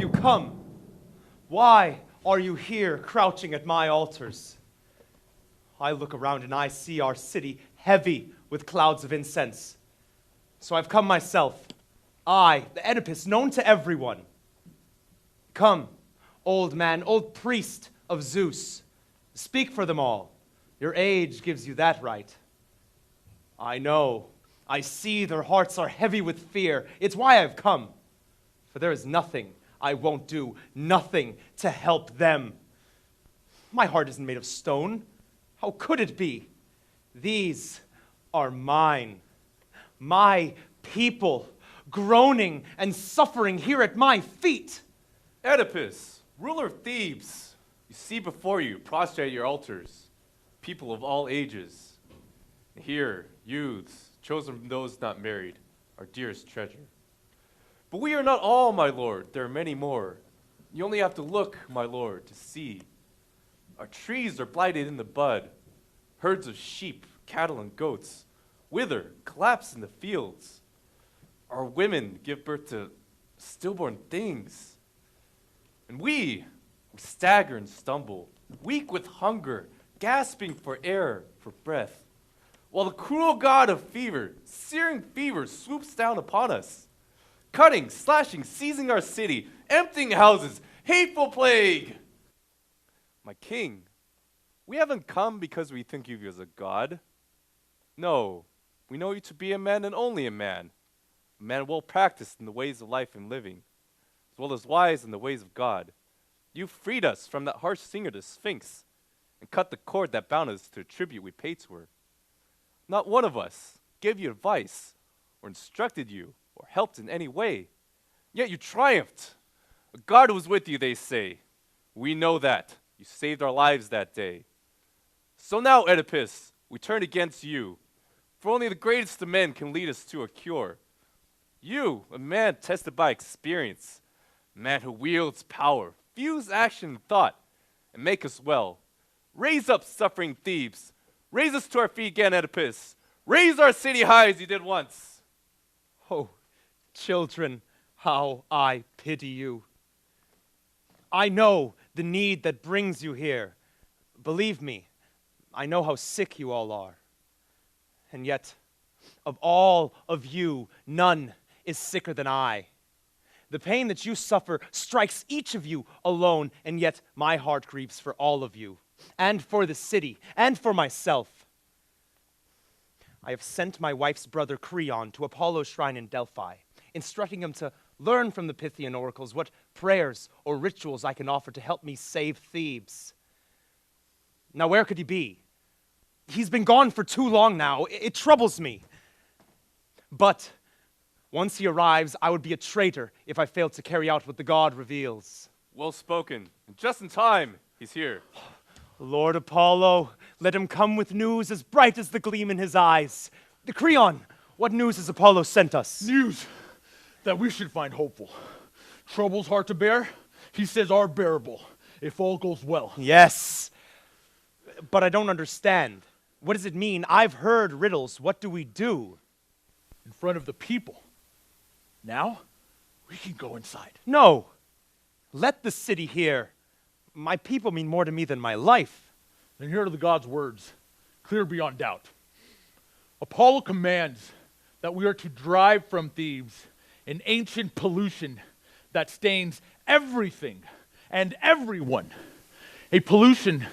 you come? Why are you here crouching at my altars? I look around and I see our city heavy with clouds of incense. So I've come myself, I, the Oedipus, known to everyone. Come, old man, old priest of Zeus, speak for them all. Your age gives you that right. I know, I see their hearts are heavy with fear. It's why I've come. For there is nothing I won't do, nothing to help them. My heart isn't made of stone. How could it be? These are mine, my people, groaning and suffering here at my feet. Oedipus, ruler of Thebes, you see before you, prostrate at your altars, people of all ages. Here, youths, chosen from those not married, our dearest treasure. But we are not all, my lord, there are many more. You only have to look, my lord, to see. Our trees are blighted in the bud. Herds of sheep, cattle, and goats wither, collapse in the fields. Our women give birth to stillborn things. And we stagger and stumble, weak with hunger, gasping for air, for breath. While the cruel god of fever, searing fever, swoops down upon us. Cutting, slashing, seizing our city, emptying houses, hateful plague. My king, we haven't come because we think of you as a god. No, we know you to be a man and only a man well practiced in the ways of life and living, as well as wise in the ways of God. You freed us from that harsh singer, the Sphinx, and cut the cord that bound us to the tribute we paid to her. Not one of us gave you advice, or instructed you, or helped in any way. Yet you triumphed. A God was with you, they say. We know that. You saved our lives that day. So now, Oedipus, we turn against you. For only the greatest of men can lead us to a cure. You, a man tested by experience, a man who wields power, fuse action and thought, and make us well. Raise up suffering Thebes. Raise us to our feet again, Oedipus. Raise our city high as you did once. Oh, children, how I pity you. I know the need that brings you here. Believe me, I know how sick you all are. And yet, of all of you, none is sicker than I. The pain that you suffer strikes each of you alone, and yet my heart grieves for all of you, and for the city, and for myself. I have sent my wife's brother Creon to Apollo's shrine in Delphi, instructing him to learn from the Pythian oracles what prayers or rituals I can offer to help me save Thebes. Now, where could he be? He's been gone for too long now. It troubles me. But once he arrives, I would be a traitor if I failed to carry out what the god reveals. Well spoken. Just in time, he's here. Lord Apollo, let him come with news as bright as the gleam in his eyes. The Creon, what news has Apollo sent us? News that we should find hopeful. Troubles hard to bear, he says are bearable, if all goes well. Yes, but I don't understand. What does it mean? I've heard riddles. What do we do? In front of the people. Now, we can go inside. No, let the city hear. My people mean more to me than my life. Then here are the god's words, clear beyond doubt. Apollo commands that we are to drive from Thebes an ancient pollution that stains everything and everyone. A pollution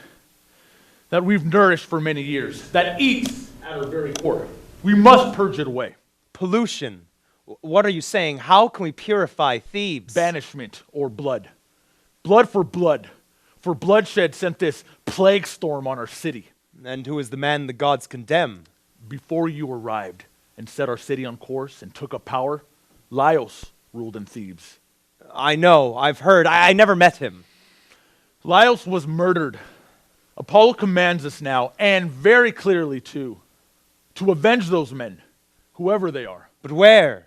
that we've nourished for many years, that eats at our very core. We must purge it away. Pollution. What are you saying? How can we purify Thebes? Banishment or blood. Blood. For bloodshed sent this plague storm on our city. And who is the man the gods condemn? Before you arrived and set our city on course and took up power, Laios ruled in Thebes. I know, I've heard. I never met him. Laios was murdered. Apollo commands us now, and very clearly too, to avenge those men, whoever they are. But where?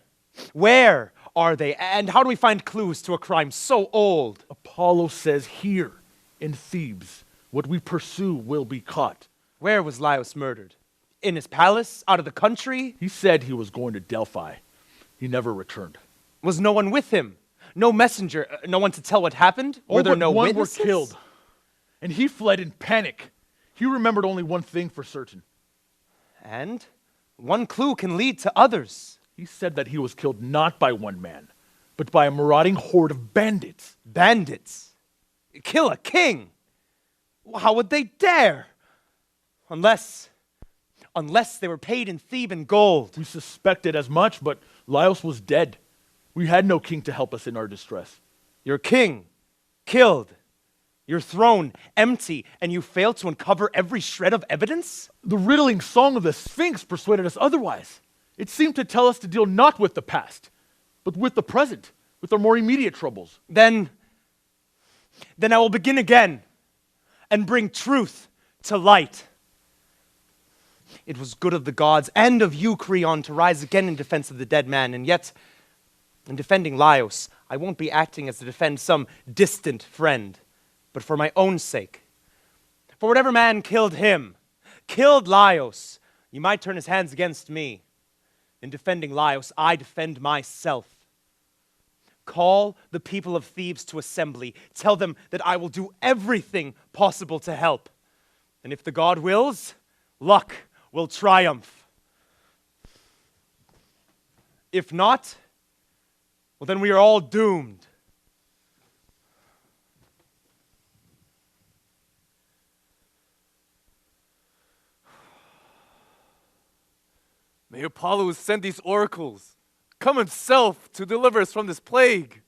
Where are they? And how do we find clues to a crime so old? Apollo says here in Thebes, what we pursue will be caught. Where was Laios murdered? In his palace? Out of the country? He said he was going to Delphi. He never returned. Was no one with him? No messenger, no one to tell what happened? Were there but no one witnesses? were killed, and he fled in panic. He remembered only one thing for certain. And one clue can lead to others. He said that he was killed not by one man, but by a marauding horde of bandits. Bandits? Kill a king? How would they dare? Unless they were paid in Theban gold. We suspected as much, but Laios was dead. We had no king to help us in our distress. Your king, killed. Your throne, empty, and you failed to uncover every shred of evidence? The riddling song of the Sphinx persuaded us otherwise. It seemed to tell us to deal not with the past, but with the present, with our more immediate troubles. Then I will begin again and bring truth to light. It was good of the gods and of you, Creon, to rise again in defense of the dead man, and yet, in defending Laios, I won't be acting as to defend some distant friend, but for my own sake. For whatever man killed him, killed Laios, you might turn his hands against me. In defending Laios, I defend myself. Call the people of Thebes to assembly. Tell them that I will do everything possible to help. And if the god wills, luck will triumph. If not, well, then we are all doomed. May Apollo send these oracles, come himself to deliver us from this plague.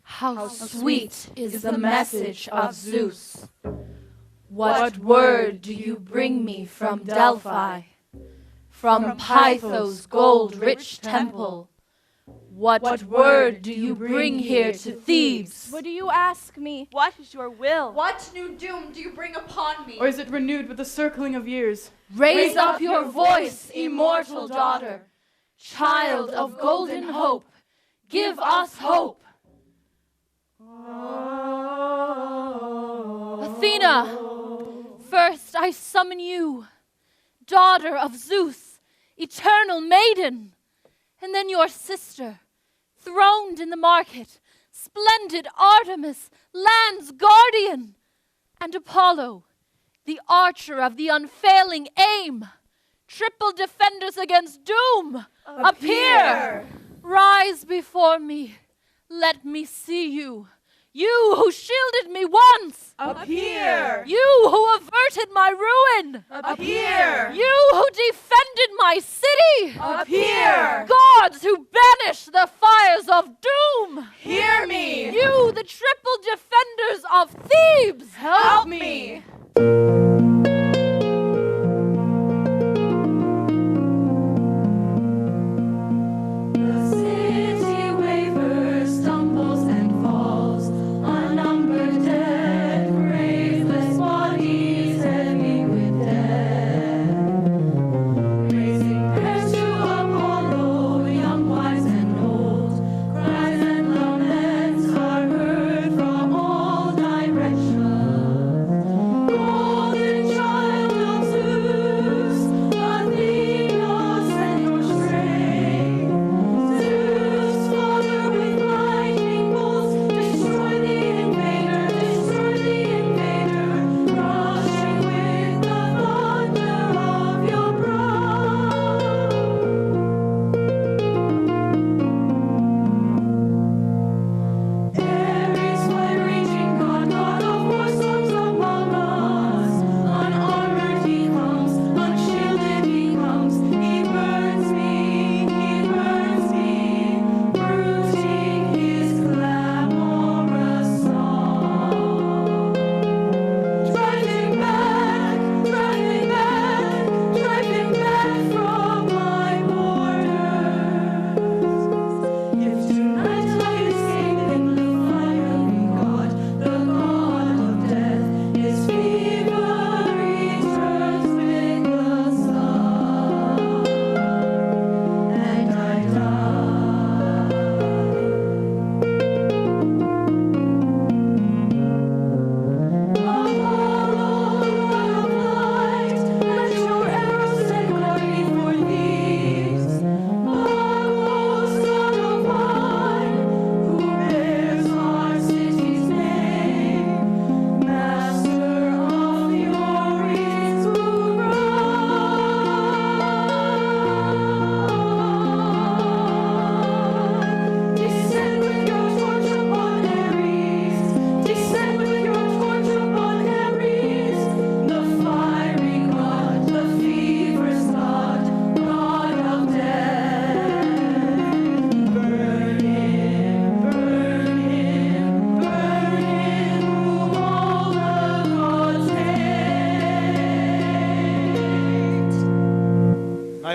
How sweet is the message of Zeus. What word do you bring me from Delphi, from Pytho's gold-rich temple? What word do you bring here to Thebes? What do you ask me? What is your will? What new doom do you bring upon me? Or is it renewed with the circling of years? Raise up your voice, immortal daughter, child of golden hope. Give us hope. Athena, first I summon you, daughter of Zeus, eternal maiden, and then your sister, throned in the market, splendid Artemis, land's guardian, and Apollo, the archer of the unfailing aim, triple defenders against doom. Appear! Rise before me, let me see you. You who shielded me once! Appear! You who averted my ruin! Appear! You who defended my city! Appear! Gods who banish the fires of doom! Hear me! You, the triple defenders of Thebes! Help me! Golden child.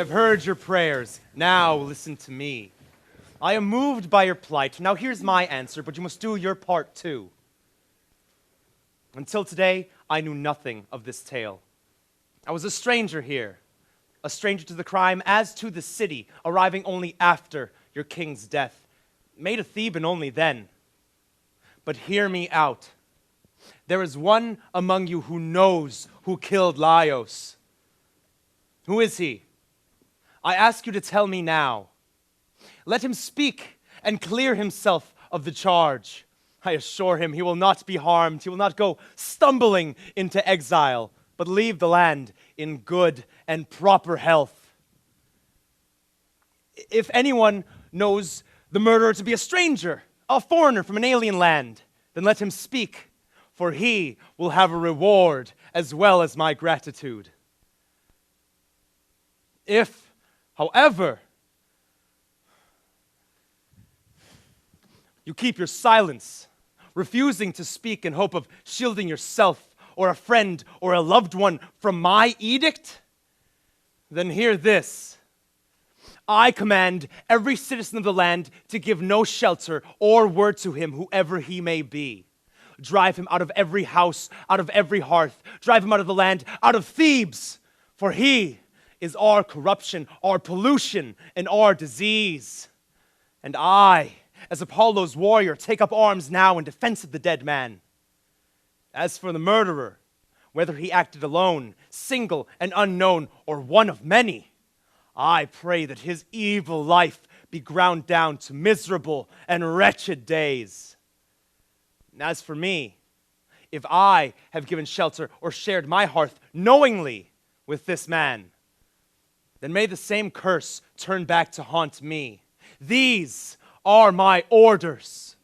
have heard your prayers. Now listen to me. I am moved by your plight. Now here's my answer, but you must do your part too. Until today, I knew nothing of this tale. I was a stranger here, a stranger to the crime as to the city, arriving only after your king's death, made a Theban only then. But hear me out. There is one among you who knows who killed Laios. Who is he? I ask you to tell me now. Let him speak and clear himself of the charge. I assure him he will not be harmed. He will not go stumbling into exile, but leave the land in good and proper health. If anyone knows the murderer to be a stranger, a foreigner from an alien land, then let him speak, for he will have a reward as well as my gratitude. If, however, you keep your silence, refusing to speak in hope of shielding yourself or a friend or a loved one from my edict, then hear this. I command every citizen of the land to give no shelter or word to him, whoever he may be. Drive him out of every house, out of every hearth. Drive him out of the land, out of Thebes, for he is our corruption, our pollution, and our disease. And I, as Apollo's warrior, take up arms now in defense of the dead man. As for the murderer, whether he acted alone, single and unknown, or one of many, I pray that his evil life be ground down to miserable and wretched days. And as for me, if I have given shelter or shared my hearth knowingly with this man, then may the same curse turn back to haunt me. These are my orders.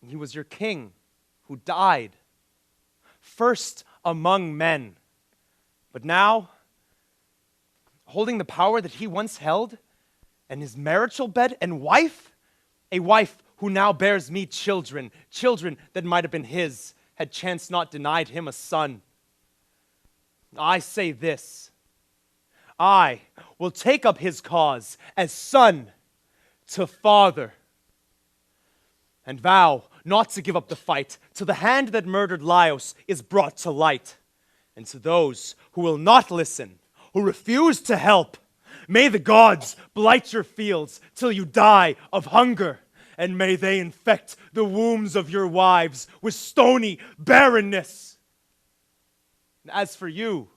He was your king who died, first among men. But now, holding the power that he once held, and his marital bed and wife, a wife who now bears me children, children that might have been his, had chance not denied him a son. I say this, I will take up his cause as son to father, and vow not to give up the fight till the hand that murdered Laios is brought to light. And to those who will not listen, who refuse to help, may the gods blight your fields till you die of hunger, and may they infect the wombs of your wives with stony barrenness. And as for you,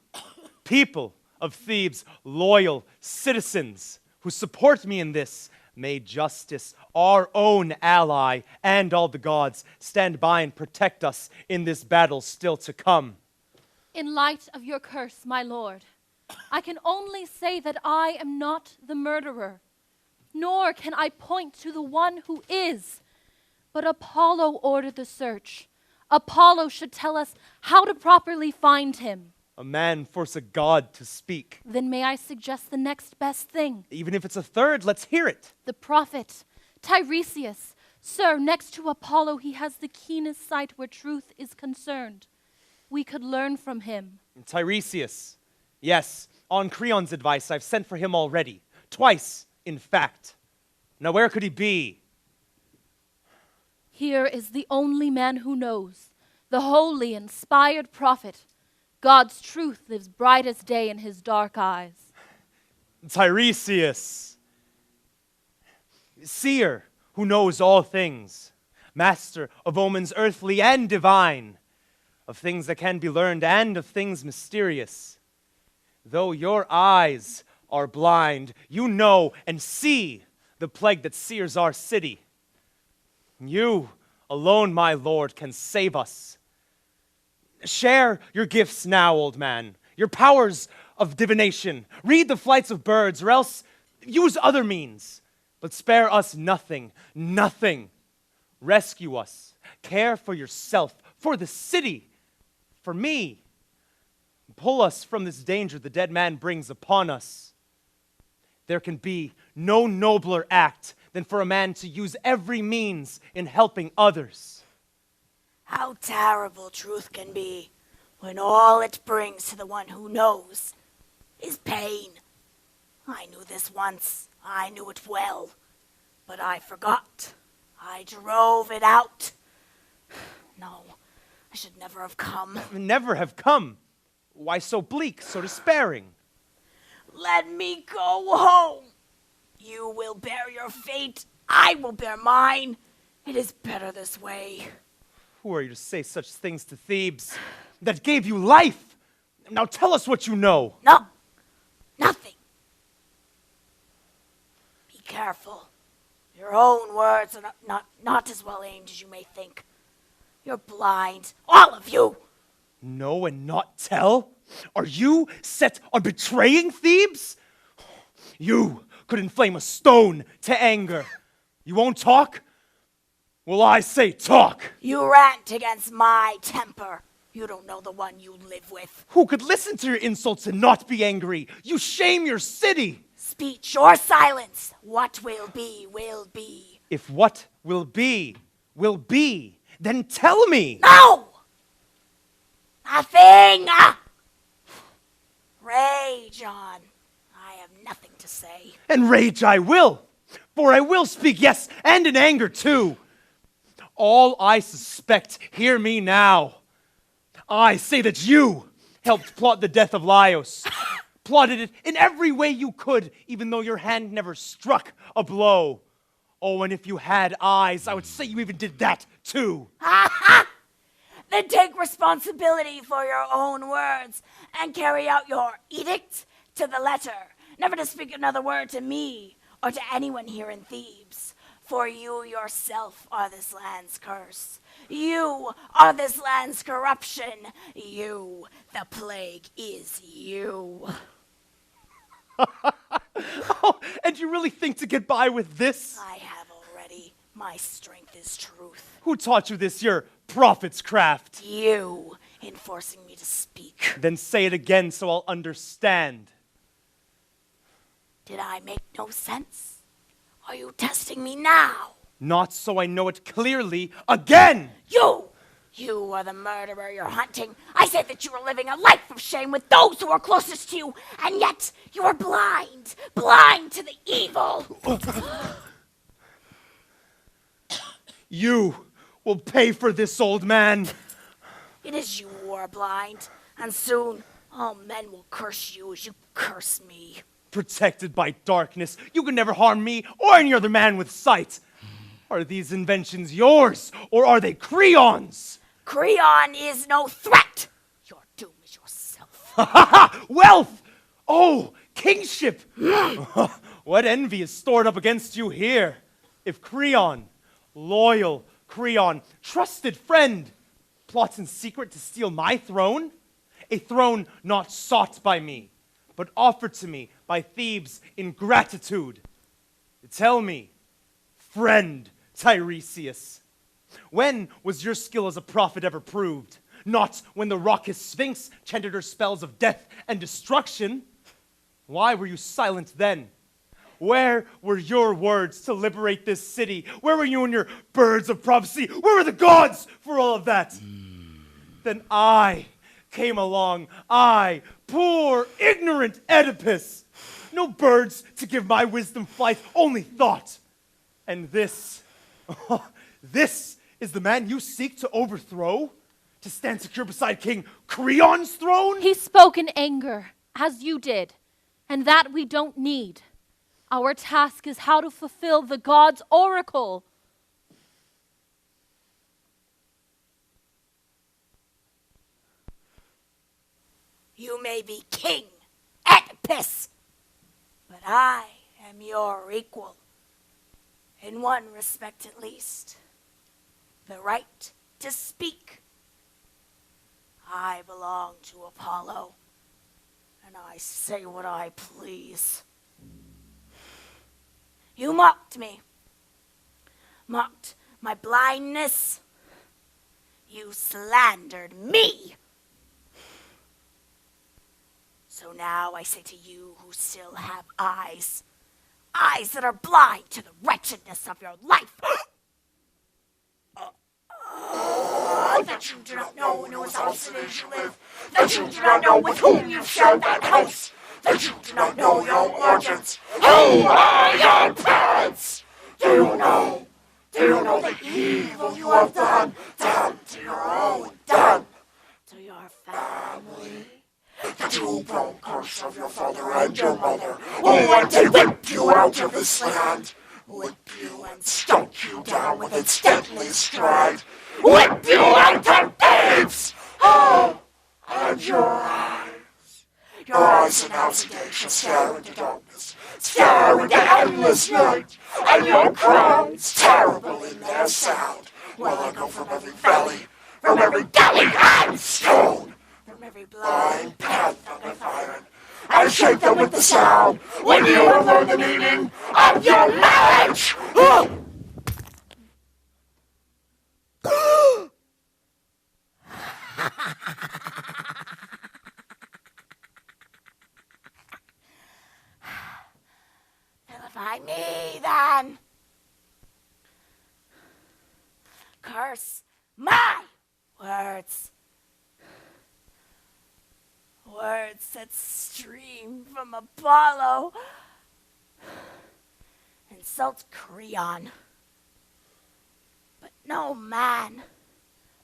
people of Thebes, loyal citizens who support me in this, may justice, our own ally, and all the gods stand by and protect us in this battle still to come. In light of your curse, my lord, I can only say that I am not the murderer, nor can I point to the one who is. But Apollo ordered the search. Apollo should tell us how to properly find him. A man force a god to speak. Then may I suggest the next best thing? Even if it's a third, let's hear it. The prophet, Tiresias. Sir, next to Apollo, he has the keenest sight where truth is concerned. We could learn from him. Tiresias. Yes, on Creon's advice, I've sent for him already. Twice, in fact. Now where could he be? Here is the only man who knows, the holy, inspired prophet. God's truth lives bright as day in his dark eyes. Tiresias. Seer who knows all things. Master of omens earthly and divine. Of things that can be learned and of things mysterious. Though your eyes are blind, you know and see the plague that sears our city. You alone, my Lord, can save us. Share your gifts now, old man, your powers of divination. Read the flights of birds, or else use other means. But spare us nothing, nothing. Rescue us. Care for yourself, for the city, for me. Pull us from this danger the dead man brings upon us. There can be no nobler act than for a man to use every means in helping others. How terrible truth can be. when all it brings to the one who knows is pain. I knew this once. I knew it well. But I forgot. I drove it out. No, I should never have come. Never have come. Why so bleak, so despairing? Let me go home. You will bear your fate. I will bear mine. It is better this way. Who are you to say such things to Thebes that gave you life? Now tell us what you know. No, nothing. Be careful. Your own words are not as well aimed as you may think. You're blind, all of you. Know and not tell? Are you set on betraying Thebes? You could inflame a stone to anger. You won't talk? Well, I say talk. You rant against my temper. You don't know the one you live with. Who could listen to your insults and not be angry? You shame your city. Speech or silence, what will be, will be. If what will be, then tell me. No! Nothing! Rage on. I have nothing to say. And rage I will, for I will speak, yes, and in anger too. All I suspect, hear me now. I say that you helped plot the death of Laios. Plotted it in every way you could, even though your hand never struck a blow. Oh, and if you had eyes, I would say you even did that too. Then take responsibility for your own words and carry out your edict to the letter, never to speak another word to me or to anyone here in Thebes. For you yourself are this land's curse. You are this land's corruption. You, the plague, is you. Oh, and you really think to get by with this? I have already. My strength is truth. Who taught you this, your prophet's craft? You, in forcing me to speak. Then say it again so I'll understand. Did I make no sense? Are you testing me now? Not so I know it clearly again! You are the murderer you're hunting. I said that you were living a life of shame with those who are closest to you, and yet you are blind to the evil. You will pay for this, old man. It is you who are blind, and soon all men will curse you as you curse me. Protected by darkness, you can never harm me or any other man with sight. Are these inventions yours, or are they Creon's? Creon is no threat. Your doom is yourself. Wealth! Oh, kingship! What envy is stored up against you here? If Creon, loyal Creon, trusted friend, plots in secret to steal my throne, a throne not sought by me, but offered to me by Thebes in gratitude. Tell me, friend Tiresias, when was your skill as a prophet ever proved? Not when the raucous Sphinx chanted her spells of death and destruction. Why were you silent then? Where were your words to liberate this city? Where were you and your birds of prophecy? Where were the gods for all of that? Then I came along, I, poor, ignorant Oedipus. No birds to give my wisdom flight, only thought. And this is the man you seek to overthrow? To stand secure beside King Creon's throne? He spoke in anger, as you did, and that we don't need. Our task is how to fulfill the god's oracle. You may be king, Oedipus, but I am your equal. In one respect at least, the right to speak. I belong to Apollo, and I say what I please. You mocked me, mocked my blindness. You slandered me. So now I say to you who still have eyes, eyes that are blind to the wretchedness of your life, that that you do not know in whose house it is you live, that you do not know with whom you share that house, that you do not know your origins. Who are your parents? Do you know? Do you know the evil you have done to your own, done to your family? The two-pronged curse of your father and your mother, who went to whip you out of this land, whip you and stomp you down with its deadly stride, whip you out of thieves! Oh, and your eyes in house today shall stare into darkness, stare into endless night, and your crowns terrible in their sound, while I go from every valley, from every gully and stone, from every blind path of iron, and shake them with the sound when you have learned the meaning of your marriage! Vilify me, then. Curse my words. Words that stream from Apollo. Insult Creon. But no man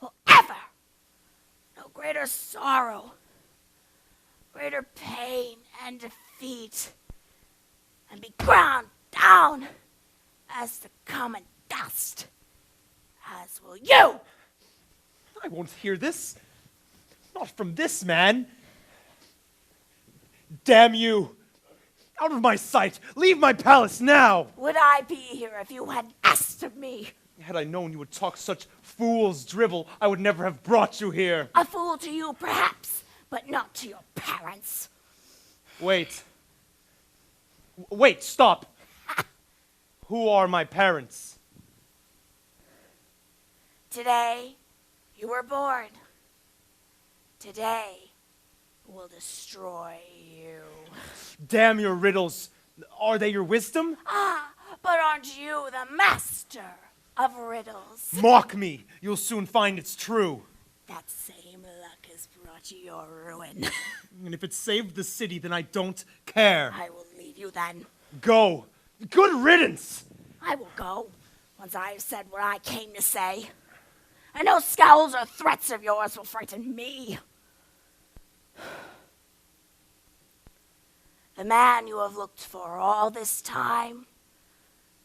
will ever know greater sorrow, greater pain and defeat, and be ground down as the common dust, as will you. I won't hear this. Not from this man. Damn you! Out of my sight! Leave my palace now! Would I be here if you had asked of me? Had I known you would talk such fool's drivel, I would never have brought you here. A fool to you, perhaps, but not to your parents. Wait. Wait, stop! Who are my parents? Today, you were born. Today, will destroy you. Damn your riddles! Are they your wisdom? Ah, but aren't you the master of riddles? Mock me! You'll soon find it's true. That same luck has brought you your ruin. And if it saved the city, then I don't care. I will leave you then. Go! Good riddance! I will go, once I have said what I came to say. And no scowls or threats of yours will frighten me. The man you have looked for all this time,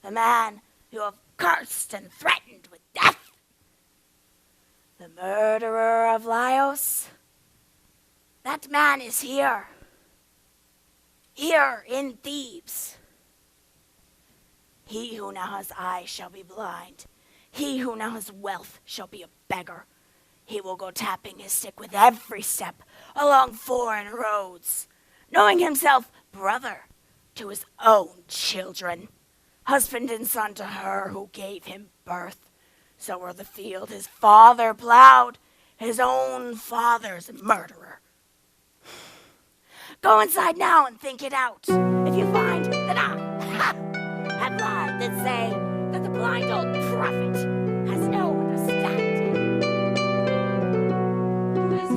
the man you have cursed and threatened with death, the murderer of Laios, that man is here in Thebes. He who now has eyes shall be blind. He who now has wealth shall be a beggar. He will go tapping his stick with every step along foreign roads, knowing himself brother to his own children, husband and son to her who gave him birth. So were the field his father plowed, his own father's murderer. Go inside now and think it out. If you find that I have lied, then say that the blind old prophet has no understanding. Who is he?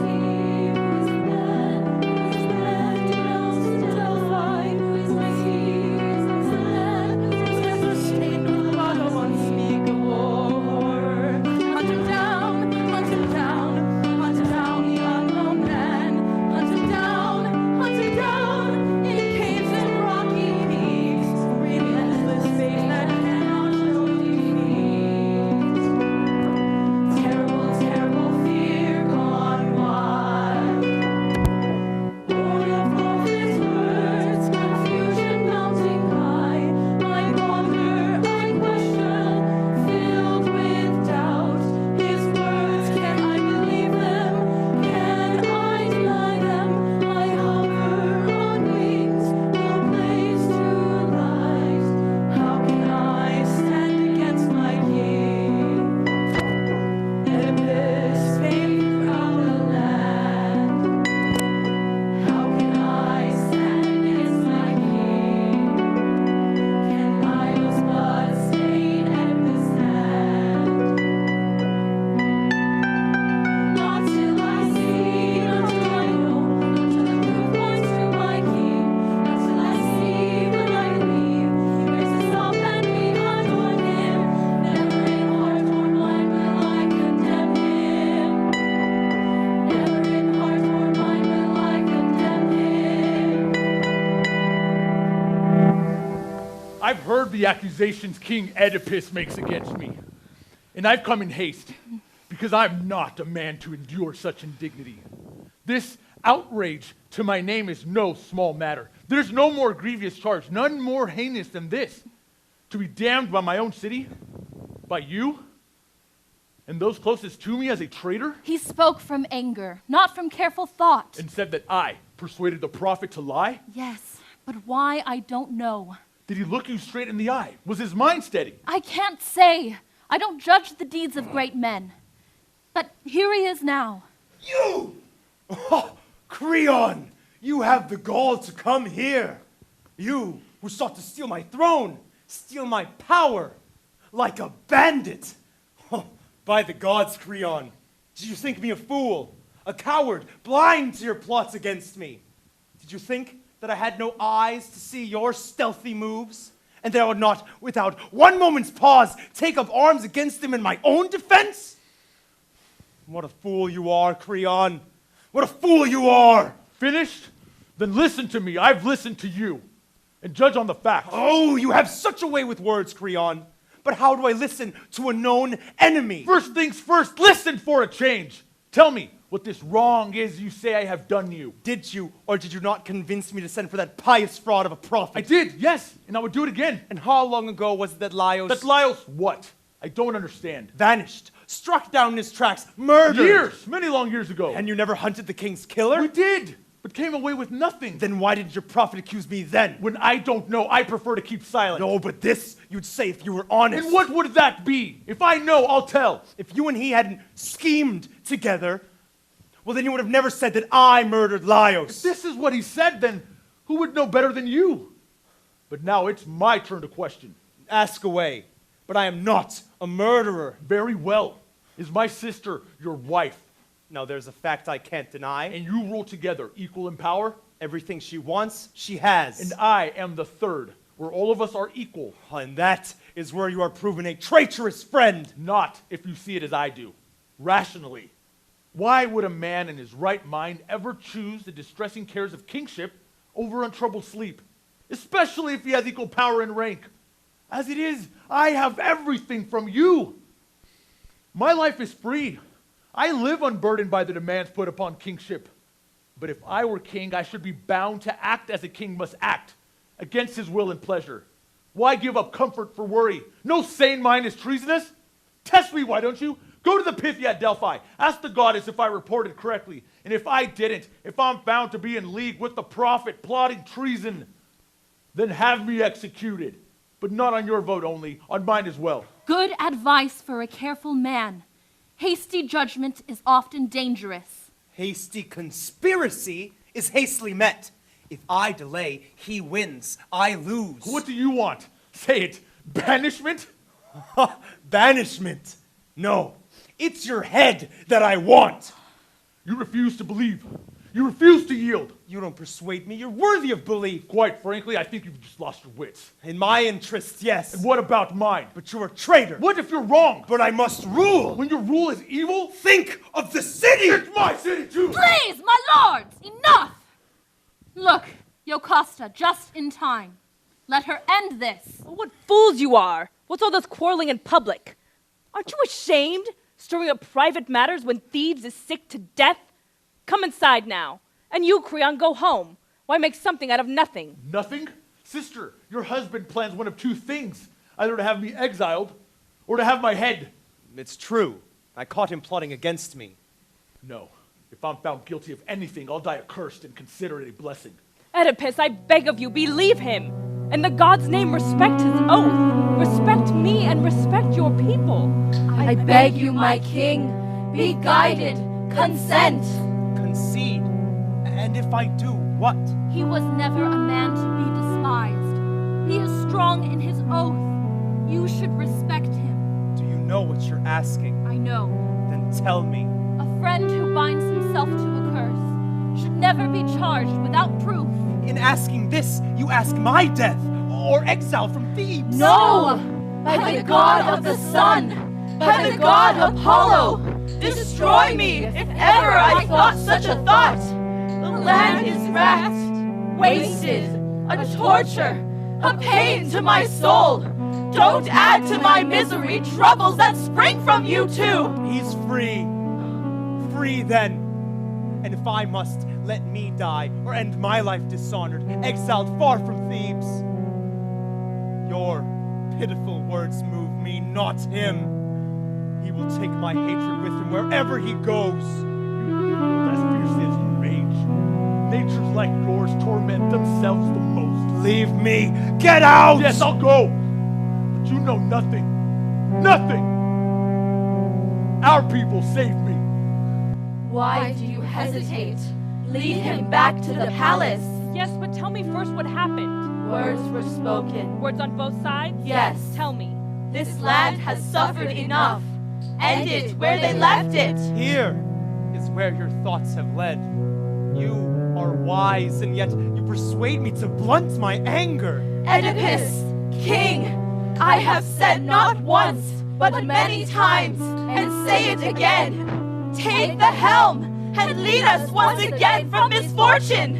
Who is man? Who is man? Who else to identify? Who is he? Who is man? Who is the state of unspeakable horror? Hunt him down, hunt him down, hunt down the unknown man. Hunt him down in caves and rocky peaks. Relentless fate that cannot show defeat. the accusations King Oedipus makes against me. And I've come in haste, because I'm not a man to endure such indignity. This outrage to my name is no small matter. There's no more grievous charge, none more heinous than this. To be damned by my own city, by you, and those closest to me as a traitor? He spoke from anger, not from careful thought. And said that I persuaded the prophet to lie? Yes, but why I don't know. Did he look you straight in the eye? Was his mind steady? I can't say. I don't judge the deeds of great men. But here he is now. You! Oh, Creon! You have the gall to come here. You who sought to steal my throne, steal my power, like a bandit. Oh, by the gods, Creon, did you think me a fool, a coward, blind to your plots against me? Did you think that I had no eyes to see your stealthy moves, and that I would not, without one moment's pause, take up arms against them in my own defense? What a fool you are, Creon. What a fool you are! Finished? Then listen to me. I've listened to you. And judge on the facts. Oh, you have such a way with words, Creon. But how do I listen to a known enemy? First things first, listen for a change. Tell me what this wrong is you say I have done you. Did you or did you not convince me to send for that pious fraud of a prophet? I did, yes, and I would do it again. And how long ago was it that Laios... That Laios what? I don't understand. Vanished, struck down in his tracks, murdered. Years, many long years ago. And you never hunted the king's killer? We did, but came away with nothing. Then why did your prophet accuse me then? When I don't know, I prefer to keep silent. No, but this you'd say if you were honest. And what would that be? If I know, I'll tell. If you and he hadn't schemed together, well, then you would have never said that I murdered Laios. If this is what he said, then who would know better than you? But now it's my turn to question. Ask away, but I am not a murderer. Very well. Is my sister your wife? Now, there's a fact I can't deny. And you rule together, equal in power? Everything she wants, she has. And I am the third, where all of us are equal. And that is where you are proven a traitorous friend. Not if you see it as I do, rationally. Why would a man in his right mind ever choose the distressing cares of kingship over untroubled sleep? Especially if he has equal power and rank. As it is, I have everything from you. My life is free. I live unburdened by the demands put upon kingship. But if I were king, I should be bound to act as a king must act, against his will and pleasure. Why give up comfort for worry? No sane mind is treasonous. Test me, why don't you? Go to the Pythia at Delphi. Ask the goddess if I reported correctly. And if I didn't, if I'm found to be in league with the prophet plotting treason, then have me executed. But not on your vote only, on mine as well. Good advice for a careful man. Hasty judgment is often dangerous. Hasty conspiracy is hastily met. If I delay, he wins, I lose. What do you want? Say it. Banishment? Banishment? No. It's your head that I want. You refuse to believe. You refuse to yield. You don't persuade me. You're worthy of belief. Quite frankly, I think you've just lost your wits. In my interests, yes. And what about mine? But you're a traitor. What if you're wrong? But I must rule. When your rule is evil? Think of the city. It's my city too. Please, my lords, enough! Look, Jocasta, just in time. Let her end this. Oh, what fools you are! What's all this quarreling in public? Aren't you ashamed? Stirring up private matters when Thebes is sick to death? Come inside now. And you, Creon, go home. Why make something out of nothing? Nothing? Sister, your husband plans one of two things. Either to have me exiled, or to have my head. It's true. I caught him plotting against me. No. If I'm found guilty of anything, I'll die accursed and consider it a blessing. Oedipus, I beg of you, believe him. In the god's name, respect his oath. Respect me and respect your people. I beg you, my king, be guided, consent. Concede. And if I do, what? He was never a man to be despised. He is strong in his oath. You should respect him. Do you know what you're asking? I know. Then tell me. A friend who binds himself to a curse should never be charged without proof. In asking this, you ask my death or exile from Thebes. No! By the god of the sun, by the god Apollo, Destroy me if ever I thought such a thought. The land is racked, wasted, a torture. a pain to my soul. Don't add to my misery troubles that spring from you too. He's free. Free then. And if I must, let me die, or end my life dishonored, exiled far from Thebes. Your pitiful words move me, not him. He will take my hatred with him wherever he goes. As fiercely as you rage. Natures like yours torment themselves the most. Leave me! Get out! Yes, I'll go. But you know nothing. Nothing. Our people saved me. Why do you hesitate? Lead him back to the palace. Yes, but tell me first what happened. Words were spoken. Words on both sides? Yes. Tell me. This land has suffered enough. End it where they left it. Here is where your thoughts have led. You are wise, and yet you persuade me to blunt my anger. Oedipus, king, I have said not once, but many times, and say it again. Take the helm and lead us once again from misfortune.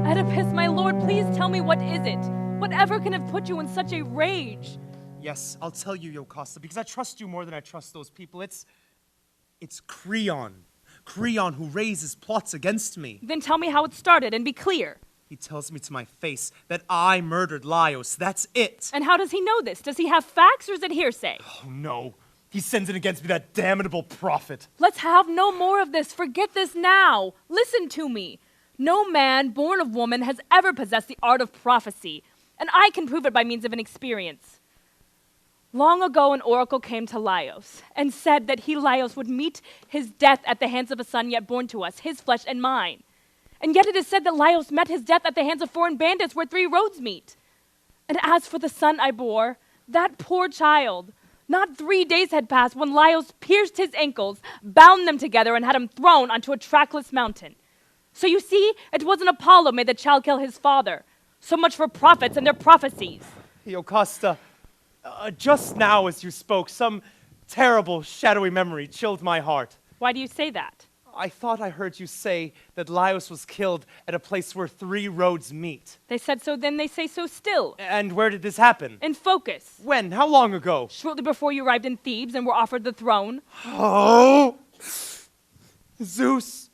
Oedipus, my lord, please tell me what is it? Whatever can have put you in such a rage? Yes, I'll tell you, Yocasta, because I trust you more than I trust those people. It's Creon. Creon who raises plots against me. Then tell me how it started and be clear. He tells me to my face that I murdered Laios. That's it. And how does he know this? Does he have facts or is it hearsay? Oh, no. He sends it against me, that damnable prophet. Let's have no more of this. Forget this now. Listen to me. No man born of woman has ever possessed the art of prophecy, and I can prove it by means of an experience. Long ago, an oracle came to Laios and said that he, Laios, would meet his death at the hands of a son yet born to us, his flesh and mine. And yet it is said that Laios met his death at the hands of foreign bandits where 3 roads meet. And as for the son I bore, that poor child, not 3 days had passed when Laios pierced his ankles, bound them together, and had him thrown onto a trackless mountain. So you see, it wasn't Apollo made the child kill his father. So much for prophets and their prophecies. Yocasta, just now as you spoke, some terrible, shadowy memory chilled my heart. Why do you say that? I thought I heard you say that Laios was killed at a place where 3 roads meet. They said so then, they say so still. And where did this happen? In Focus. When? How long ago? Shortly before you arrived in Thebes and were offered the throne. Oh! Zeus!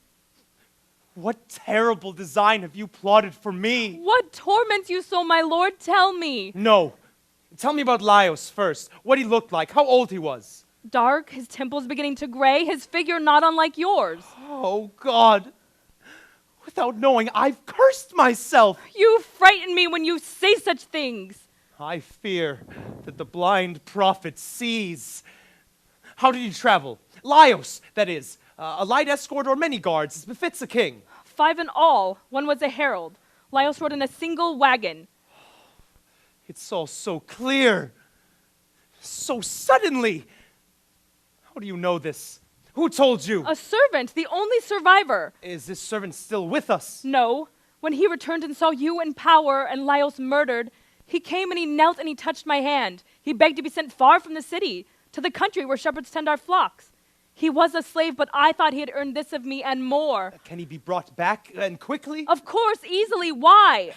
What terrible design have you plotted for me? What torments you so, my lord? Tell me. No. Tell me about Laios first. What he looked like, how old he was. Dark, his temples beginning to gray, his figure not unlike yours. Oh, God. Without knowing, I've cursed myself. You frighten me when you say such things. I fear that the blind prophet sees. How did he travel? Laios, that is. A light escort or many guards, as befits a king. 5 in all. One was a herald. Laios rode in a single wagon. It's all so clear. So suddenly. How do you know this? Who told you? A servant, the only survivor. Is this servant still with us? No. When he returned and saw you in power and Laios murdered, he came and he knelt and he touched my hand. He begged to be sent far from the city, to the country where shepherds tend our flocks. He was a slave, but I thought he had earned this of me and more. Can he be brought back and quickly? Of course, easily. Why?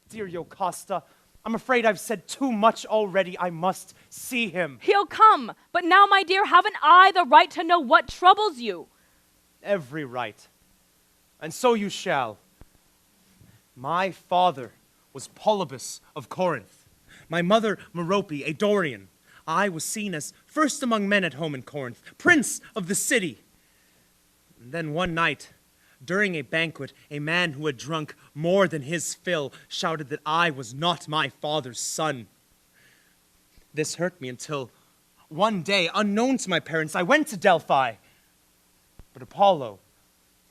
Dear Yocasta, I'm afraid I've said too much already. I must see him. He'll come. But now, my dear, haven't I the right to know what troubles you? Every right. And so you shall. My father was Polybus of Corinth. My mother, Merope, a Dorian. I was seen as first among men at home in Corinth, prince of the city. And then one night, during a banquet, a man who had drunk more than his fill shouted that I was not my father's son. This hurt me until one day, unknown to my parents, I went to Delphi. But Apollo,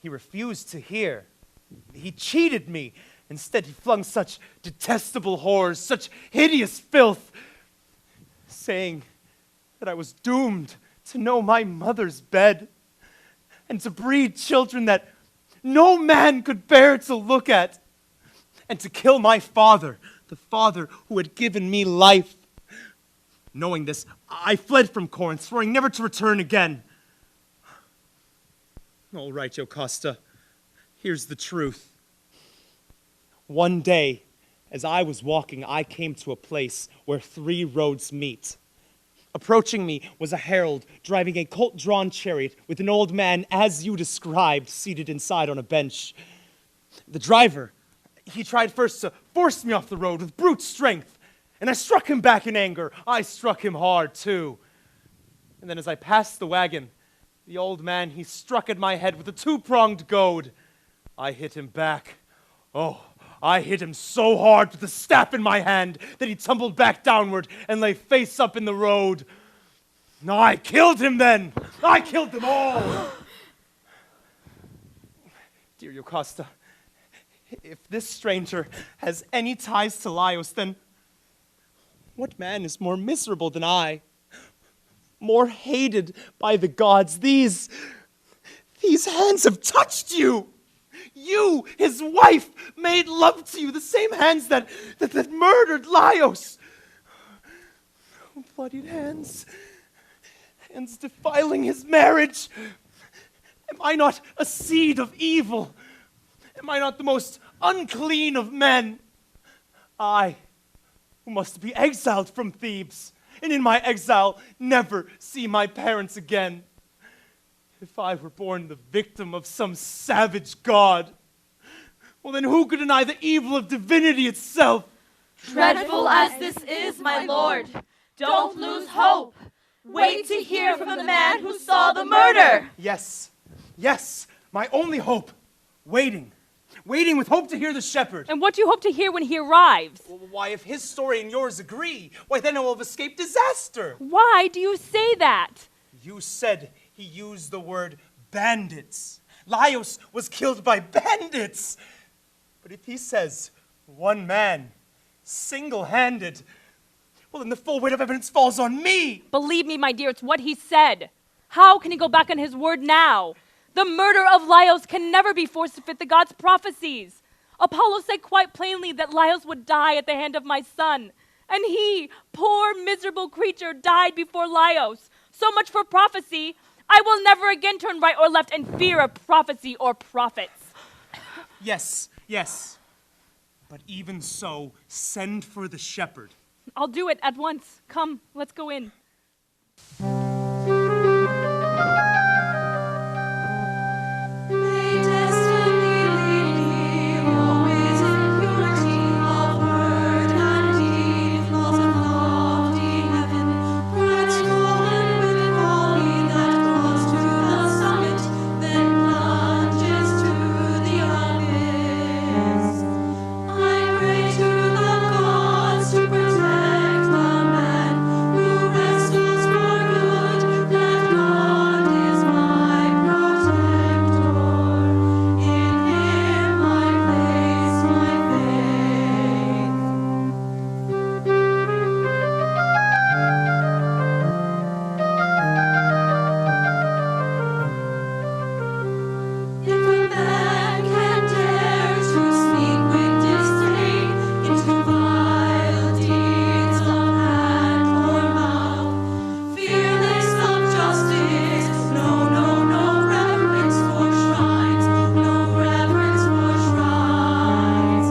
he refused to hear. He cheated me. Instead, he flung such detestable horrors, such hideous filth, saying that I was doomed to know my mother's bed and to breed children that no man could bear to look at, and to kill my father, the father who had given me life. Knowing this, I fled from Corinth, swearing never to return again. All right, Yocasta, here's the truth. One day, As I was walking, I came to a place where 3 roads meet. Approaching me was a herald driving a colt-drawn chariot with an old man, as you described, seated inside on a bench. The driver, he tried first to force me off the road with brute strength, and I struck him back in anger. I struck him hard, too. And then as I passed the wagon, the old man, he struck at my head with a 2-pronged goad. I hit him back. Oh, I hit him so hard with the staff in my hand that he tumbled back downward and lay face up in the road. No, I killed him then. I killed them all. Dear Yocasta, if this stranger has any ties to Laios, then what man is more miserable than I? More hated by the gods? These hands have touched you. You, his wife, made love to you, the same hands that murdered Laios. Bloodied hands defiling his marriage. Am I not a seed of evil? Am I not the most unclean of men? I, who must be exiled from Thebes, and in my exile never see my parents again. If I were born the victim of some savage god, well then who could deny the evil of divinity itself? Dreadful as this is, my lord, don't lose hope. Wait to hear from the man who saw the murder. Yes, my only hope. Waiting with hope to hear the shepherd. And what do you hope to hear when he arrives? Why, if his story and yours agree, why then I will have escaped disaster. Why do you say that? You said he used the word bandits. Laios was killed by bandits. But if he says one man, single-handed, well, then the full weight of evidence falls on me. Believe me, my dear, it's what he said. How can he go back on his word now? The murder of Laios can never be forced to fit the gods' prophecies. Apollo said quite plainly that Laios would die at the hand of my son. And he, poor miserable creature, died before Laios. So much for prophecy. I will never again turn right or left in fear of prophecy or prophets. Yes. But even so, send for the shepherd. I'll do it at once. Come, let's go in. May destiny lead me always in purity of word and deed, laws of lofty heaven, bright swollen with glory that grows to the summit, then plunges to the abyss. I pray to the gods to protect the man who wrestles for good, that God is my protector. In him I place my faith. If a man can dare to speak with disdain into vile deeds of hand or mouth, fearless of justice, no reverence for shrines, no reverence for shrines.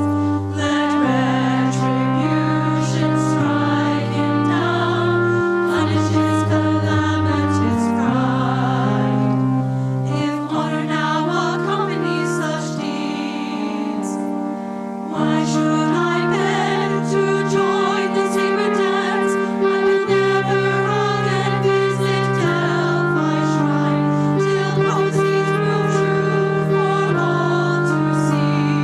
Let retribution strike him down, punish his calamitous pride. If honor now accompanies such deeds, why should I beg to join the sacred dance? I will never again visit Delphi's shrine, till prophecies prove true for all to see.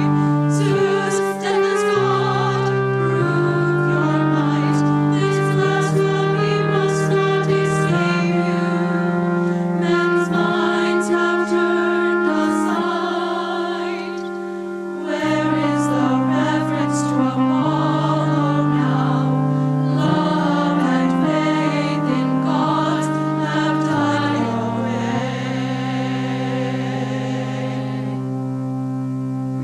Zeus, deathless God, prove your might. This blasphemy must not escape you. Men's minds have turned aside. Where is the reverence to Apollo now? Love and faith in gods have died away.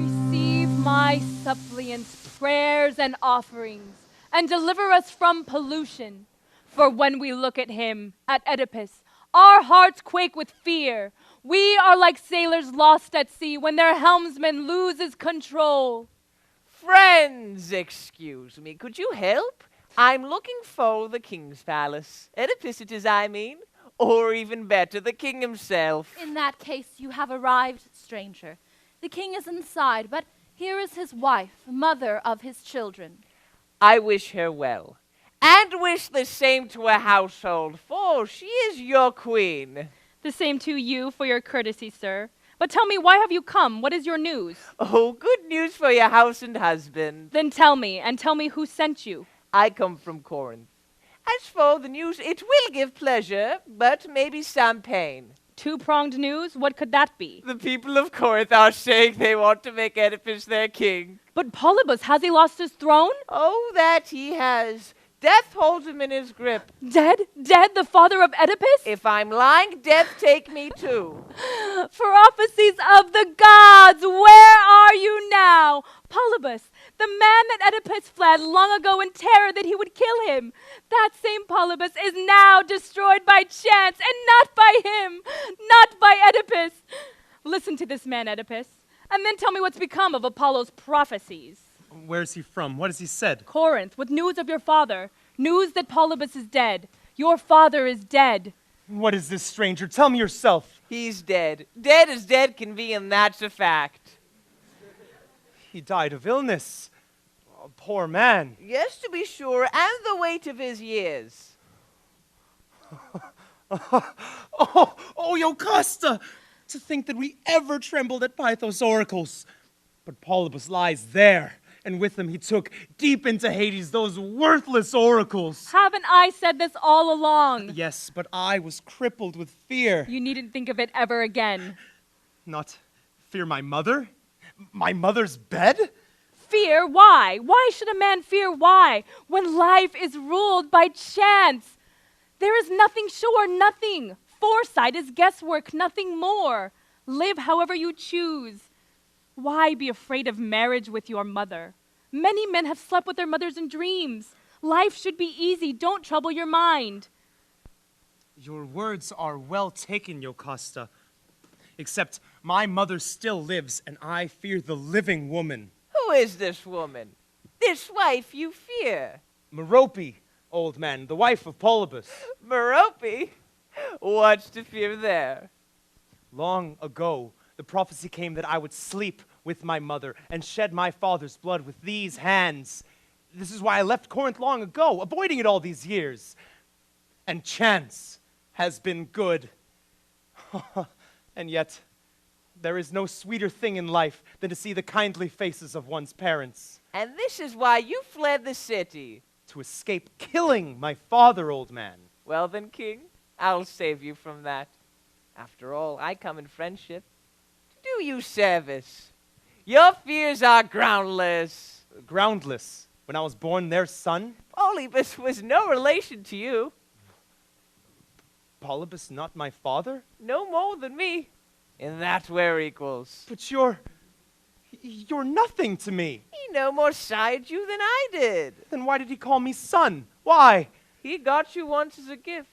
Receive my suppliants, prayers, and offerings, and deliver us from pollution. For when we look at him, at Oedipus, our hearts quake with fear. We are like sailors lost at sea when their helmsman loses control. Friends, excuse me, could you help? I'm looking for the king's palace. Oedipus it is, I mean. Or even better, the king himself. In that case, you have arrived, stranger. The king is inside, but here is his wife, mother of his children. I wish her well. And wish the same to her household, for she is your queen. The same to you for your courtesy, sir. But tell me, why have you come? What is your news? Oh, good news for your house and husband. Then tell me, and tell me who sent you. I come from Corinth. As for the news, it will give pleasure, but maybe some pain. Two-pronged news? What could that be? The people of Corinth are saying they want to make Oedipus their king. But Polybus, has he lost his throne? Oh, that he has. Death holds him in his grip. Dead? Dead, the father of Oedipus? If I'm lying, death take me too. Prophecies of the gods, where are you now? Polybus, the man that Oedipus fled long ago in terror that he would kill him. That same Polybus is now destroyed by chance, and not by him, not by Oedipus. Listen to this man, Oedipus, and then tell me what's become of Apollo's prophecies. Where's he from? What has he said? Corinth, with news of your father, news that Polybus is dead. Your father is dead. What is this, stranger? Tell me yourself. He's dead. Dead as dead can be, and that's a fact. He died of illness. Oh, poor man. Yes, to be sure, and the weight of his years. Oh, Jocasta! To think that we ever trembled at Pythos' oracles. But Polybus lies there, and with him he took deep into Hades those worthless oracles. Haven't I said this all along? Yes, but I was crippled with fear. You needn't think of it ever again. Not fear my mother? My mother's bed? Fear? Why? Why should a man fear why? When life is ruled by chance. There is nothing sure, nothing. Foresight is guesswork, nothing more. Live however you choose. Why be afraid of marriage with your mother? Many men have slept with their mothers in dreams. Life should be easy. Don't trouble your mind. Your words are well taken, Jocasta. Except my mother still lives, and I fear the living woman. Who is this woman? This wife you fear? Merope, old man, the wife of Polybus. Merope? What's to fear there? Long ago, the prophecy came that I would sleep with my mother and shed my father's blood with these hands. This is why I left Corinth long ago, avoiding it all these years. And chance has been good. And yet, there is no sweeter thing in life than to see the kindly faces of one's parents. And this is why you fled the city. To escape killing my father, old man. Well then, king, I'll save you from that. After all, I come in friendship to do you service. Your fears are groundless. Groundless. When I was born their son? Polybus was no relation to you. Polybus not my father? No more than me. In that we're equals. But you're nothing to me. He no more sired you than I did. Then why did he call me son? Why? He got you once as a gift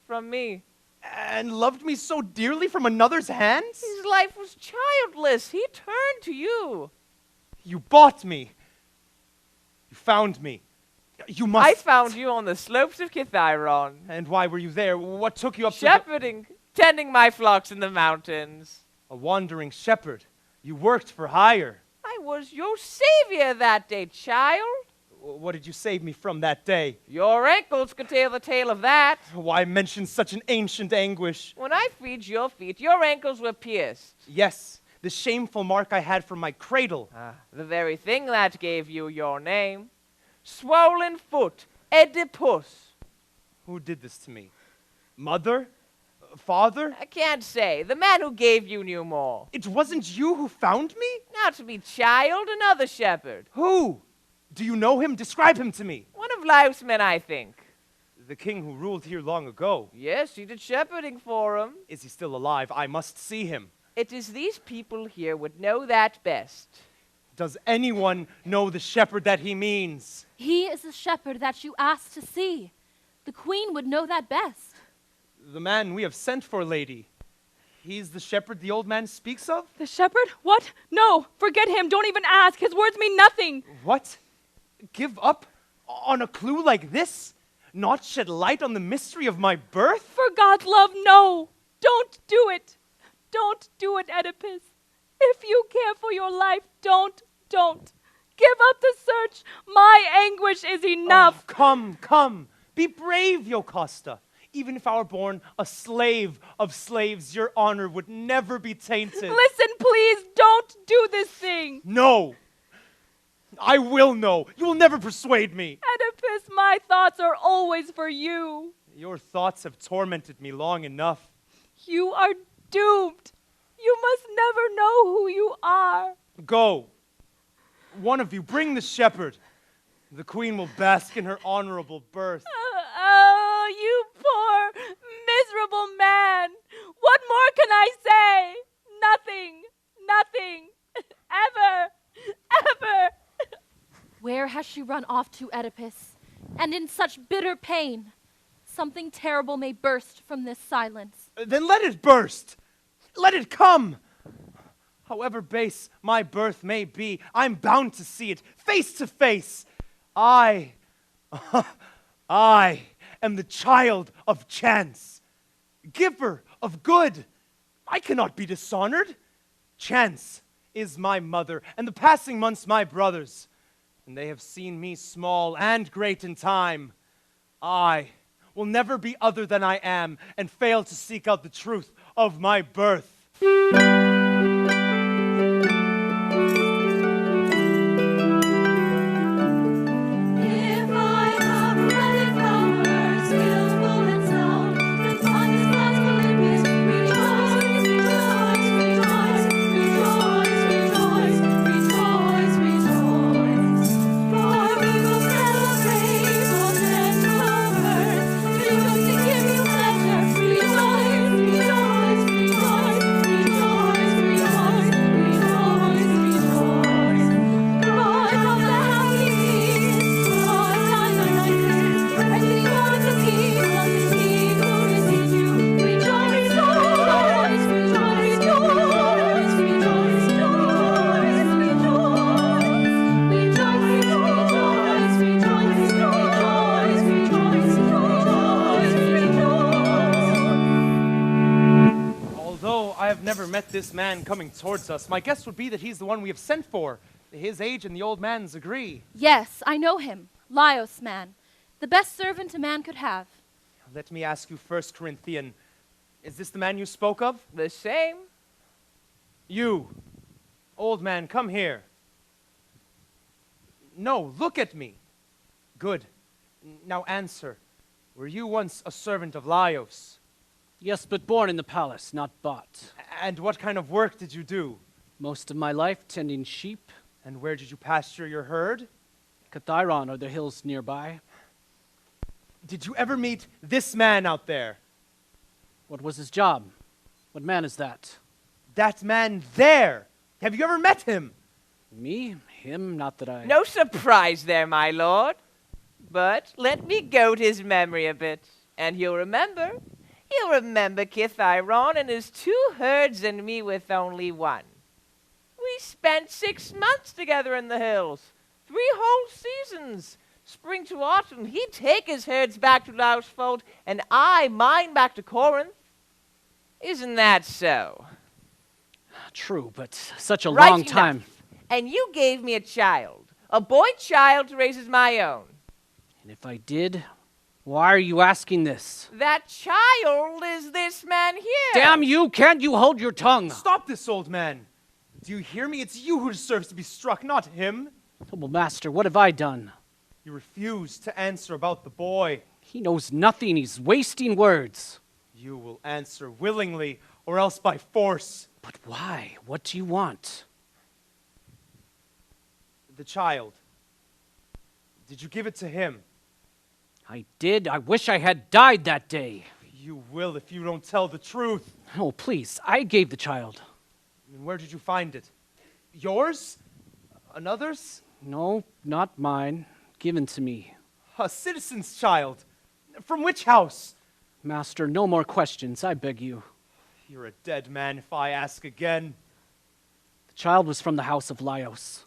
from me. And loved me so dearly from another's hands? His life was childless. He turned to you. You bought me. You found me. You must... I found you on the slopes of Kithyron. And why were you there? What took you up Shepherding, tending my flocks in the mountains. A wandering shepherd. You worked for hire. I was your savior that day, child. What did you save me from that day? Your ankles could tell the tale of that. Why mention such an ancient anguish? When I freed your feet, your ankles were pierced. Yes, the shameful mark I had from my cradle. The very thing that gave you your name. Swollen foot, Oedipus. Who did this to me? Mother? Father? I can't say. The man who gave you knew more. It wasn't you who found me? Not to be child, another shepherd. Who? Do you know him? Describe him to me. One of life's men, I think. The king who ruled here long ago. Yes, he did shepherding for him. Is he still alive? I must see him. It is these people here would know that best. Does anyone know the shepherd that he means? He is the shepherd that you asked to see. The queen would know that best. The man we have sent for, lady. He's the shepherd the old man speaks of? The shepherd? What? No, forget him. Don't even ask. His words mean nothing. What? Give up on a clue like this? Not shed light on the mystery of my birth? For God's love, no. Don't do it. Don't do it, Oedipus. If you care for your life, don't. Give up the search. My anguish is enough. Oh, come. Be brave, Jocasta. Even if I were born a slave of slaves, your honor would never be tainted. Listen, please, don't do this thing. No. I will know. You will never persuade me. Oedipus, my thoughts are always for you. Your thoughts have tormented me long enough. You are doomed. You must never know who you are. Go. One of you, bring the shepherd. The queen will bask in her honorable birth. Oh, you poor, miserable man. What more can I say? Nothing. Ever. Where has she run off to, Oedipus? And in such bitter pain, something terrible may burst from this silence. Then let it burst. Let it come. However base my birth may be, I'm bound to see it face to face. I am the child of chance, giver of good. I cannot be dishonored. Chance is my mother, and the passing months my brothers. And they have seen me small and great in time. I will never be other than I am, and fail to seek out the truth of my birth. If I have many flowers, skillful and sound, then on this last Olympias, rejoice, rejoice, rejoice, rejoice, rejoice, rejoice. For we will celebrate all gentle birth, we come to give you pleasure. Rejoice, rejoice, rejoice, rejoice, rejoice, rejoice, rejoice. God of the happy King, God time anointed, and the young of the King who receives you. Rejoice, rejoice, rejoice, rejoice, rejoice, rejoice, rejoice, rejoice, rejoice. Although I have never met this man coming towards us, my guess would be that he's the one we have sent for. His age and the old man's agree. Yes, I know him, Laios man, the best servant a man could have. Let me ask you first, Corinthian, is this the man you spoke of? The same? You, old man, come here. No, look at me. Good. Now answer. Were you once a servant of Laios? Yes, but born in the palace, not bought. And what kind of work did you do? Most of my life tending sheep. And where did you pasture your herd? Kathiron or the hills nearby. Did you ever meet this man out there? What was his job? What man is that? That man there. Have you ever met him? Me? Him? Not that I... No surprise there, my lord. But let me goad his memory a bit, and he'll remember. He'll remember Kithiron and his 2 herds and me with only 1. We spent 6 months together in the hills, 3 whole seasons. Spring to autumn, he'd take his herds back to Lausfold, and I mine back to Corinth. Isn't that so? True, but such a Right long enough. time. And you gave me a boy child to raise as my own. And if I did, why are you asking this? That child is this man here. Damn you, can't you hold your tongue? Stop this, old man. Do you hear me? It's you who deserves to be struck, not him. Noble master, what have I done? You refuse to answer about the boy. He knows nothing, he's wasting words. You will answer willingly, or else by force. But why? What do you want? The child. Did you give it to him? I did. I wish I had died that day. You will if you don't tell the truth. Oh, please, I gave the child. And where did you find it? Yours? Another's? No, not mine. Given to me. A citizen's child. From which house? Master, no more questions, I beg you. You're a dead man if I ask again. The child was from the house of Laios.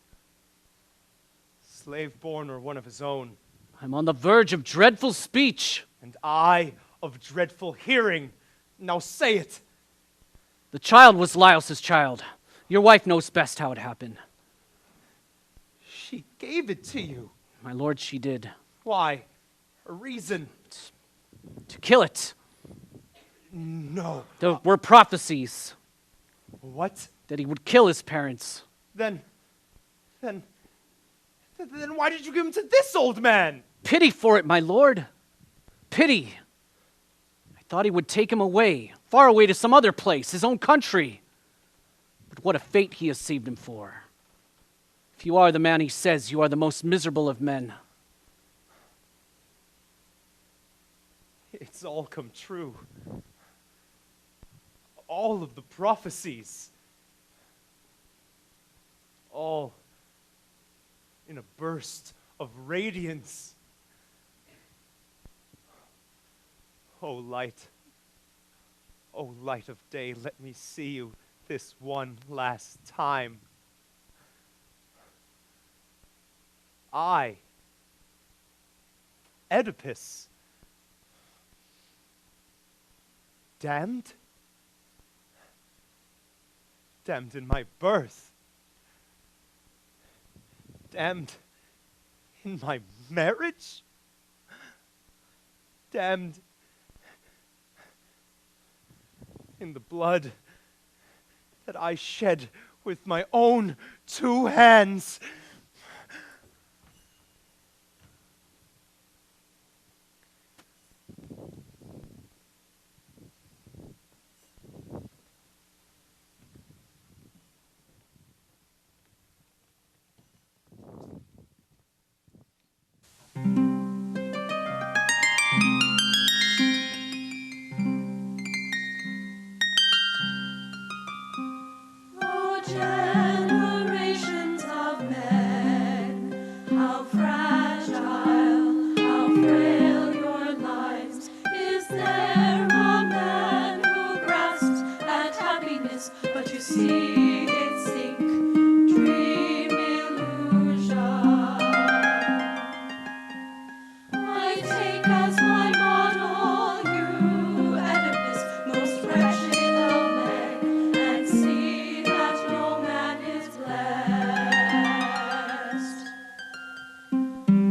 Slave born or one of his own. I'm on the verge of dreadful speech. And I of dreadful hearing. Now say it. The child was Laios' child. Your wife knows best how it happened. She gave it to you. My lord, she did. Why? A reason? To kill it. No. There were prophecies What? that he would kill his parents. Then why did you give him to this old man? Pity for it, my lord. Pity. I thought he would take him away, far away to some other place, his own country. But what a fate he has saved him for. If you are the man he says, you are the most miserable of men. It's all come true. All of the prophecies. All in a burst of radiance. O light of day, let me see you this one last time. I, Oedipus, damned? Damned in my birth. Damned in my marriage? Damned in the blood that I shed with my own 2 hands. Oh, generations of men, how fragile, how frail your lives. Is there a man who grasps at happiness, but you see it sink, dream illusion? I take as my model you, Oedipus, most wretched of men, and see that no man is blessed.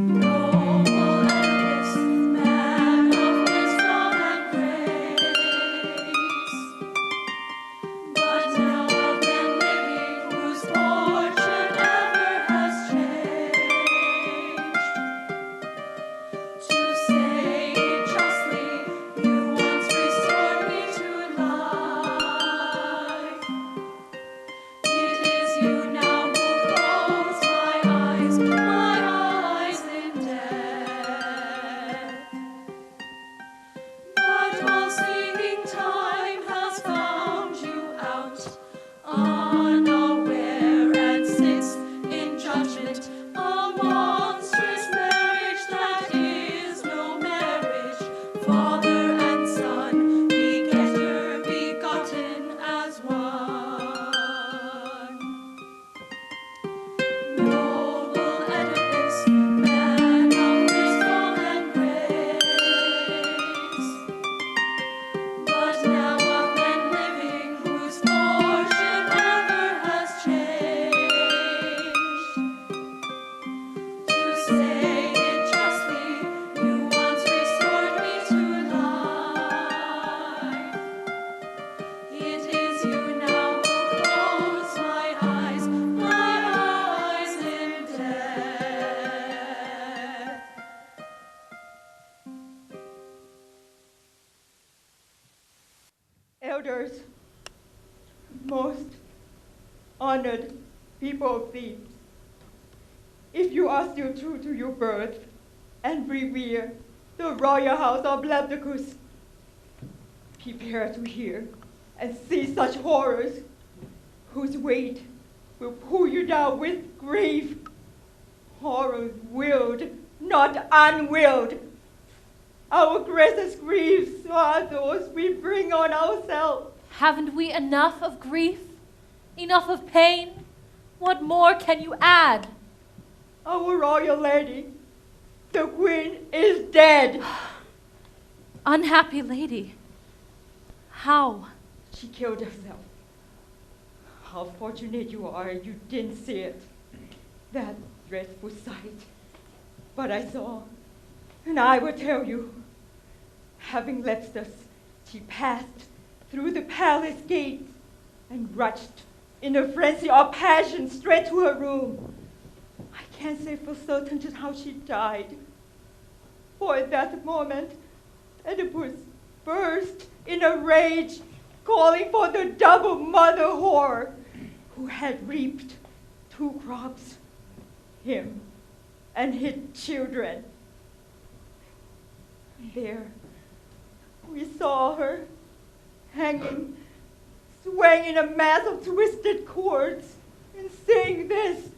Noble Oedipus, man of wisdom and grace, but now of men living whose fortune ever has changed. To say it justly, you once restored me to life. It is you now who close my eyes in death. But all seeing time has found you out, unaware, and sits in judgment, a monstrous marriage that is no marriage. Father and son, begetter, begotten as one. Noble Oedipus, man of wisdom and grace, but now of men living whose fortune ever has changed. To say it justly, you once restored me to life. It is you now who close my eyes in death. Elders, most honored people of Thebes, if you are still true to your birth and revere the royal house of Lepticus, prepare to hear and see such horrors whose weight will pull you down with grief. Horrors willed, not unwilled. Our greatest griefs are those we bring on ourselves. Haven't we enough of grief? Enough of pain? What more can you add? Our royal lady, the queen, is dead. Unhappy lady. How? She killed herself. How fortunate you are you didn't see it. That dreadful sight. But I saw, and I will tell you. Having left us, she passed through the palace gates and rushed in a frenzy of passion straight to her room. I can't say for certain just how she died. For at that moment, Oedipus burst in a rage, calling for the double mother whore who had reaped 2 crops, him and his children. There, we saw her hanging, swaying in a mass of twisted cords, and saying this,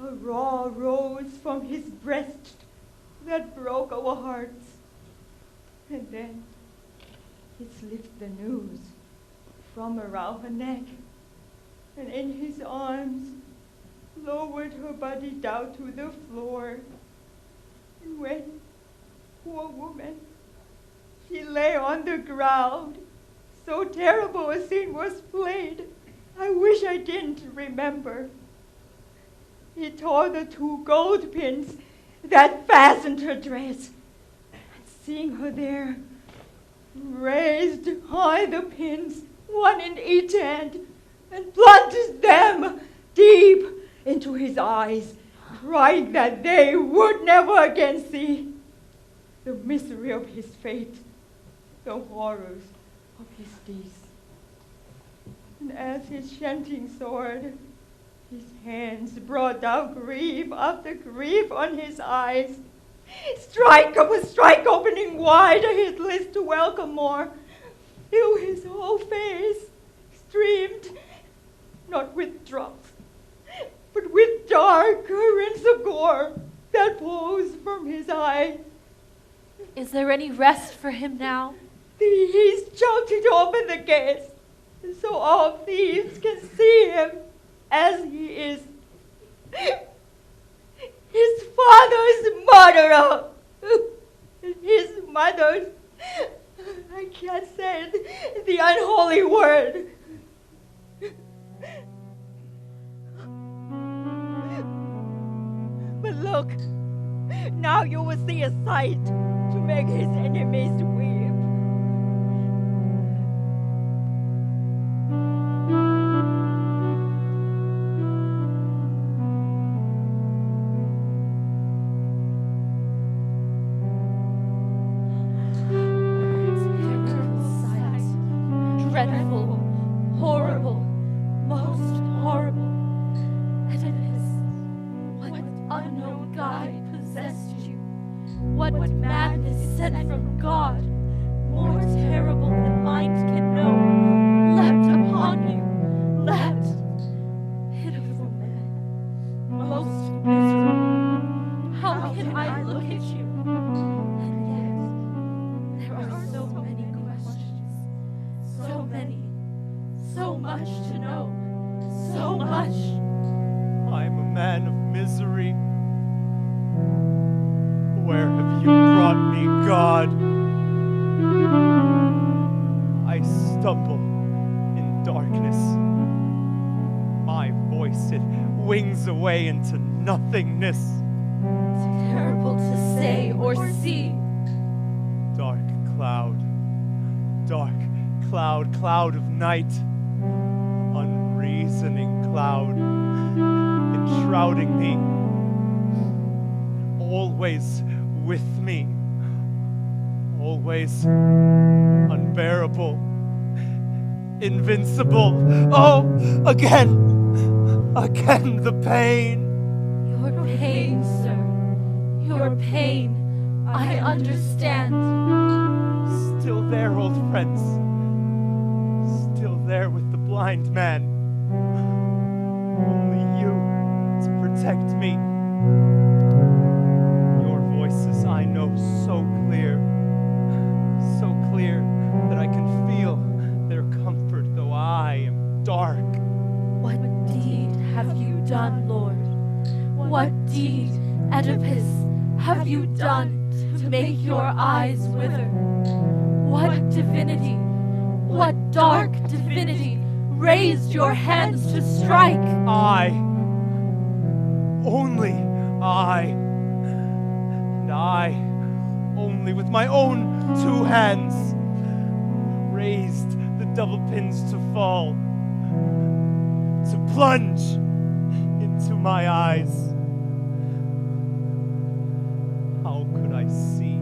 a raw rose from his breast that broke our hearts. And then he slipped the noose from around her neck, and in his arms lowered her body down to the floor. And when, poor woman, she lay on the ground, so terrible a scene was played, I wish I didn't remember. He tore the 2 gold pins that fastened her dress, and seeing her there, raised high the pins, one in each hand, and plunged them deep into his eyes, crying that they would never again see the misery of his fate, the horrors of his deeds. And as his chanting soared, his hands brought down grief after grief on his eyes. Strike upon strike, opening wider his lips to welcome more, till his whole face streamed, not with drops, but with dark currents of gore that posed from his eyes. Is there any rest for him now? He's shouting to open the gates, so all thieves can see him as he is. His father's murderer. His mother's, I can't say it, the unholy word. But look, now you will see a sight to make his enemies weep. Dreadful, horrible, most horrible. Oedipus, what unknown guide possessed you? What madness sent from God, more terrible than mind can know, leapt upon you, leapt. Pitiful man, most miserable. How can I look at you? And yet, there are so many questions. So many, so much to know, so much. I'm a man of misery. Where have you brought me, God? I stumble in darkness. My voice, it wings away into nothingness. It's terrible to say or see. Dark cloud, cloud of night, unreasoning cloud, enshrouding me, always with me, always unbearable, invincible. Oh, again the pain. Your pain, sir, your pain, I understand. Still there, old friends. Still there with the blind man. Only you to protect me. Your voices I know so clear that I can feel their comfort What deed, Oedipus, have you done to make your eyes wither? What divinity, what dark divinity raised your hands to strike? I, only I, and I, only with my own 2 hands, raised the double pins to fall, to plunge into my eyes. How could I see?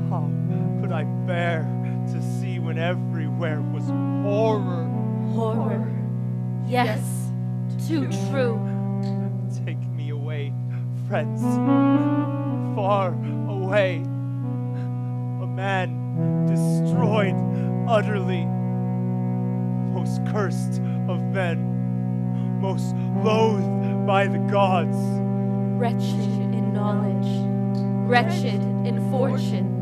How could I bear to see when everywhere was horror? Horror. Yes, too true. Take me away, friends, far away. A man destroyed utterly, most cursed of men, most loathed by the gods. Wretched in knowledge, wretched in fortune.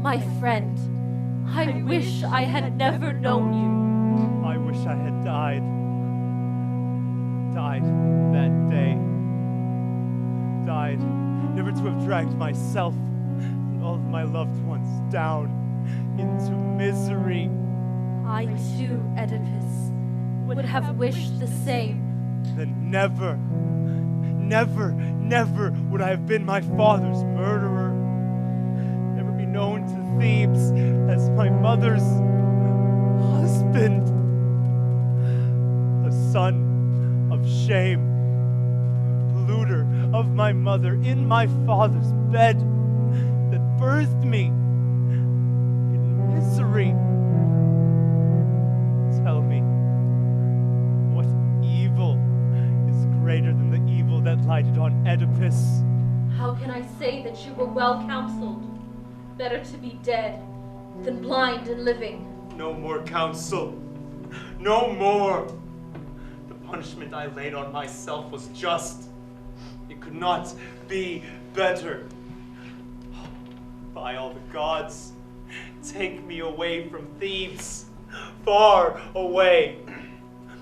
My friend, I wish I had never known you. I wish I had died that day. Died, never to have dragged myself and all of my loved ones down into misery. I too, Oedipus, would have wished the same. Then never, never, never would I have been my father's murderer. Never be known to Thebes as my mother's husband. A son of shame, polluter of my mother in my father's bed that birthed me in misery. Tell me, what evil is greater than the evil that lighted on Oedipus? How can I say that you were well counseled? Better to be dead than blind and living. No more counsel. No more. The punishment I laid on myself was just. It could not be better. By all the gods, take me away from Thebes. Far away.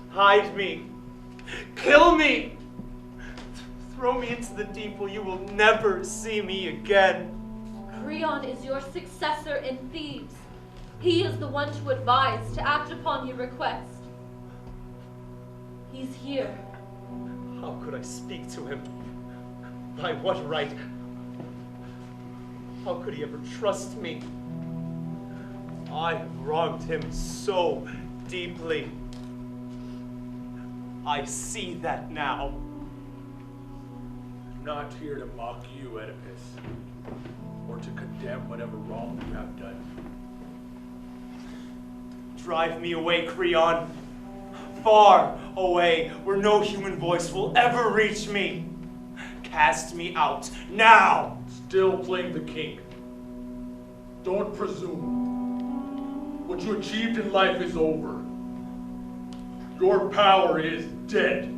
Hide me. Kill me. Throw me into the deep where you will never see me again. Creon is your successor in Thebes. He is the one to advise, to act upon your request. He's here. How could I speak to him? By what right? How could he ever trust me? I have wronged him so deeply. I see that now. I'm not here to mock you, Oedipus, or to condemn whatever wrong you have done. Drive me away, Creon. Far away, where no human voice will ever reach me. Cast me out, now! Still playing the king. Don't presume. What you achieved in life is over. Your power is dead.